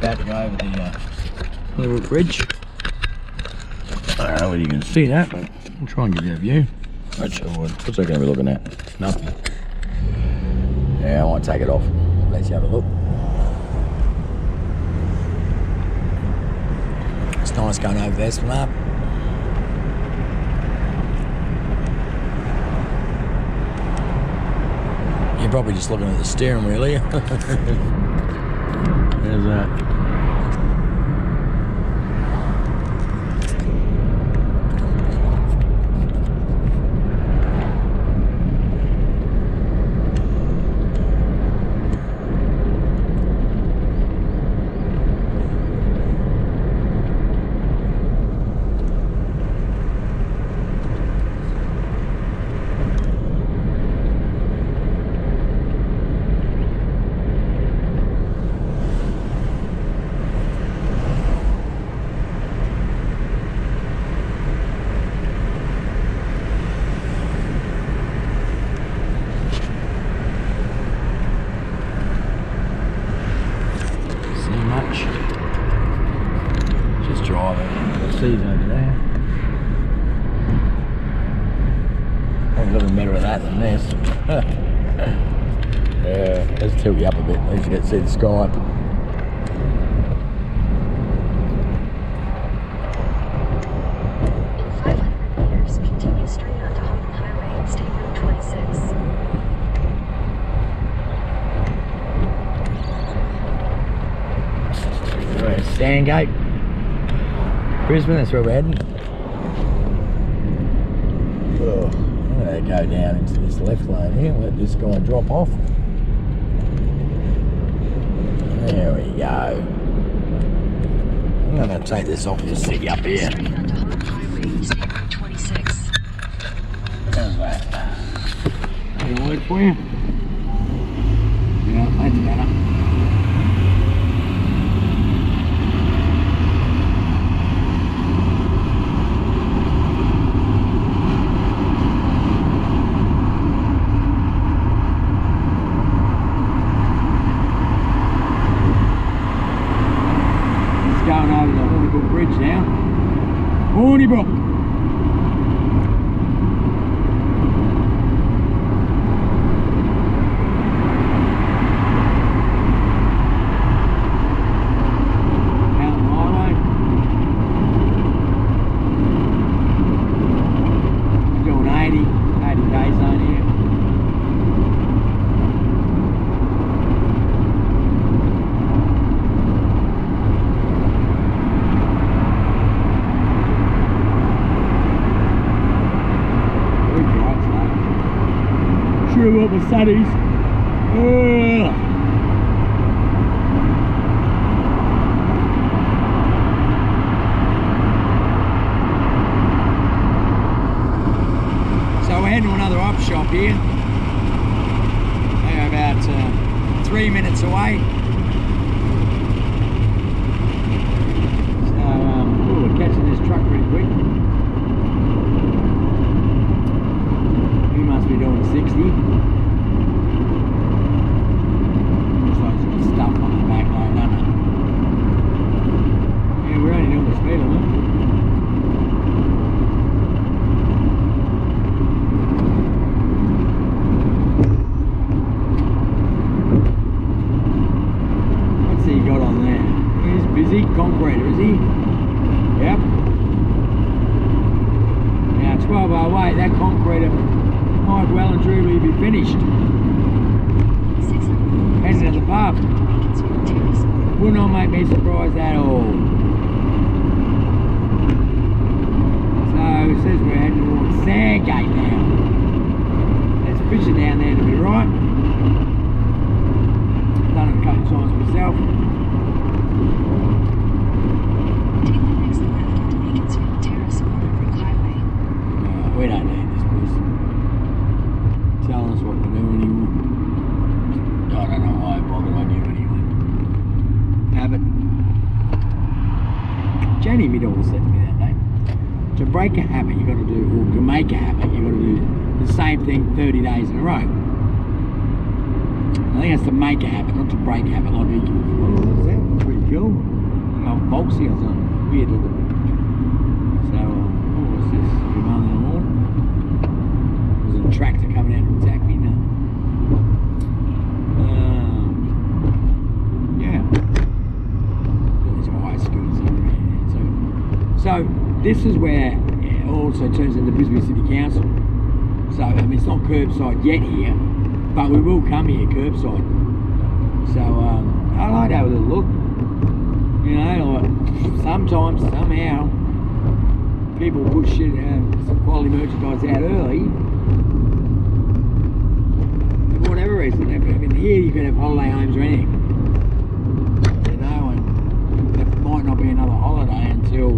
about to go over the little bridge. I don't know whether you can see that, but I'll try and give you a view. What's that going to be looking at? Nothing. Yeah, I might take it off. Let's have a look. It's nice going over there, Smart. You're probably just looking at the steering wheel here. There's that. Just driving. The sea's over there. Probably a little better of that than this. Yeah, let's tilt you up a bit. At least you get to see the sky. In 500 meters, continue straight onto Holland Highway and State Route 26. Sandgate, Brisbane, that's where we're heading. Oh, I'm going to go down into this left lane here and let this guy drop off. There we go. I'm going to take this off this city up here. Straight onto Holland Highway, State Route 26. How's that? Any work for you? Yeah, that's better. Going over the Hornibrook Bridge now. Hornibrook! Mountain Highway. Doing 80 days on here. Sure what the sunnies. So we're heading to another op shop here. They're about 3 minutes away. So we're catching this truck pretty quick. He must be doing 60. Looks like there's some stuff on the back line, doesn't it? Yeah, we're only doing the speed limit. What's he got on there? He's busy. Concreter, is he? Yep. Now 12:08, that concreter might well and truly be finished. Heading to the pub. Will not make me surprised at all. So it says we're heading towards Sandgate now. There's fishing down there to be right. Done it a couple of times myself. Take the next left onto Beaconsfield Terrace, Hornibrook Highway. We don't need this person telling us what to do anymore. I don't know why I bother on you anyway. Habit. Jenny Middle said to me that day, to break a habit you got to do, or to make a habit you got to do the same thing 30 days in a row. I think that's to make a habit, not to break a habit. Like, oh, that's pretty cool. Foxy or something. Weird looking. So, what was this? You mowing the lawn? There's a tractor coming out to attack me now. Yeah. There's a high school somewhere. So this is where it also turns into Brisbane City Council. So, I mean, it's not curbside yet here, but we will come here curbside. So, I like to have a little look. You know, like, sometimes, somehow, people push some quality merchandise out early. For whatever reason. I mean, here you could have holiday homes or anything. You know, and there might not be another holiday until,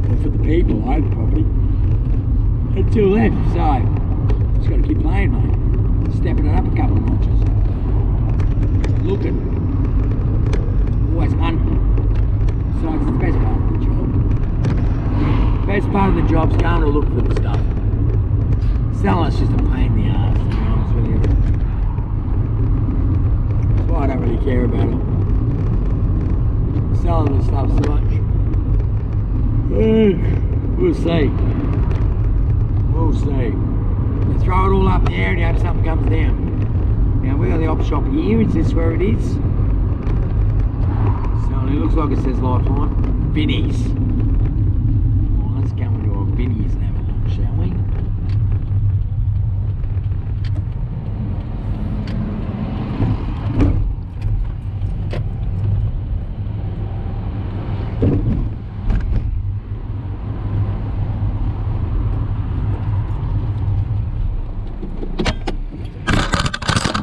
well, for the people, I hope, probably, until then. So, just got to keep playing, mate. Stepping it up a couple of notches. Looking. Always hunting. So it's the best part of the job. Best part of the job's going to look for the stuff. Selling's just a pain in the ass, to be honest with you. That's why I don't really care about it. Selling the stuff so much. We'll see. We'll see. You throw it all up in the air and you hope something comes down. Now we got the op shop here. Is this where it is? So it looks like it says Lifeline. Vinnie's. Well, let's go into our Vinnie's and have a look, shall we?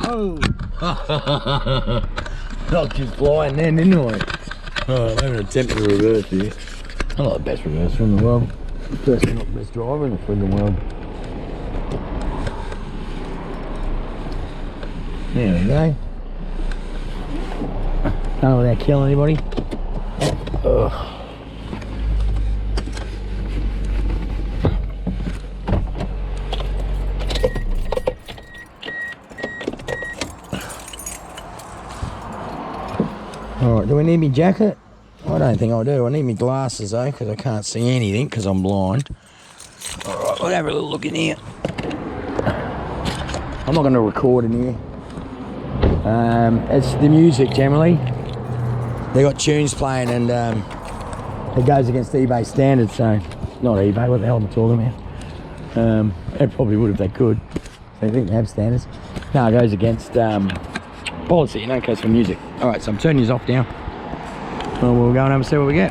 Oh! Not just flying then, didn't I? Oh, I'm having an attempt to reverse here. I'm not the best reverser in the world. Certainly not the best driver in the friggin' world. There we go. Done without killing anybody. Ugh. Alright, do we need my jacket? I don't think I do. I need my glasses though, because I can't see anything because I'm blind. Alright, we'll have a little look in here. I'm not going to record in here. It's the music generally. They got tunes playing and it goes against eBay standards, so not eBay, what the hell am I talking about? It probably would if they could. They think they have standards. No, it goes against policy, in that case for music. Alright, so I'm turning these off now. Well, we'll go and have a see what we get.